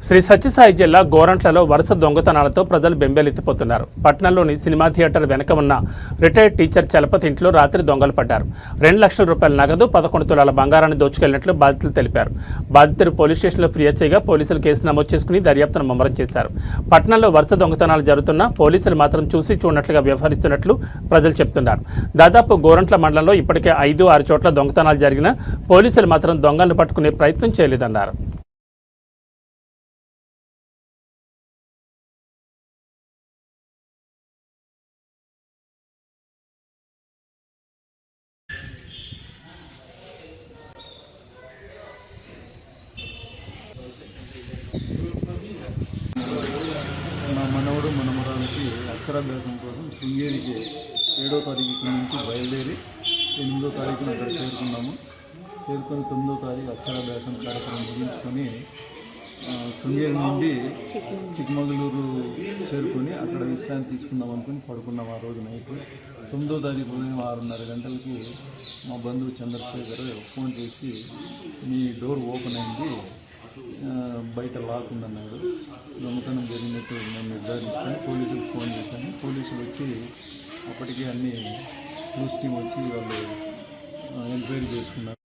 శ్రీ సత్యసాయి జిల్లా గోరంట్లలో వరుస దొంగతనాలతో ప్రజలు బెంబేలెత్తిపోతున్నారు. పట్టణంలోని సినిమా థియేటర్ వెనక ఉన్న రిటైర్డ్ టీచర్ చలపతి ఇంట్లో రాత్రి దొంగలు పడ్డారు. 2 లక్షల రూపాయల నగదు, 11 తులాల బంగారాన్ని దోచుకెళ్లినట్లు బాధితులు తెలిపారు. బాధితులు పోలీస్ స్టేషన్లో ఫిర్యాదు చేయగా పోలీసులు కేసు నమోదు చేసుకుని దర్యాప్తును ముమ్మరం చేశారు. పట్టణంలో వరుస దొంగతనాలు జరుగుతున్నా పోలీసులు మాత్రం చూసి చూడనట్లుగా వ్యవహరిస్తున్నట్లు ప్రజలు చెబుతున్నారు. దాదాపు గోరంట్ల మండలంలో ఇప్పటికే 5-6 చోట్ల దొంగతనాలు జరిగినా పోలీసులు మాత్రం దొంగలను పట్టుకునే ప్రయత్నం చేయలేదన్నారు. నా మనవడు మనమరాలకి అక్షరాభ్యాసం కోసం శృంగేరికి 7వ తారీఖు నుంచి బయలుదేరి 8వ తారీఖున అక్కడ చేరుకున్నాము. చేరుకొని 9వ తారీఖు అక్షరాభ్యాసం కార్యక్రమం ముగించుకొని శృంగేరి నుండి చిక్కమగళూరు చేరుకొని అక్కడ విశ్రాంతి తీసుకుందాం అనుకుని పడుకున్నాం. ఆ రోజు నైట్ 9వ తారీఖు ఉదయం 6:30 గంటలకి మా బంధువు చంద్రశేఖర్ ఫోన్ చేసి మీ డోర్ ఓపెన్ అయింది, బయట లాక్ ఉందన్నాడు. దొంగతనం జరిగినట్టు మేము నిర్ధారించుకొని పోలీసులకు ఫోన్ చేశాను. పోలీసులు వచ్చి అప్పటికే అన్ని క్లూస్ టీమ్ వచ్చి వాళ్ళు ఎంక్వైరీ చేసుకున్నారు.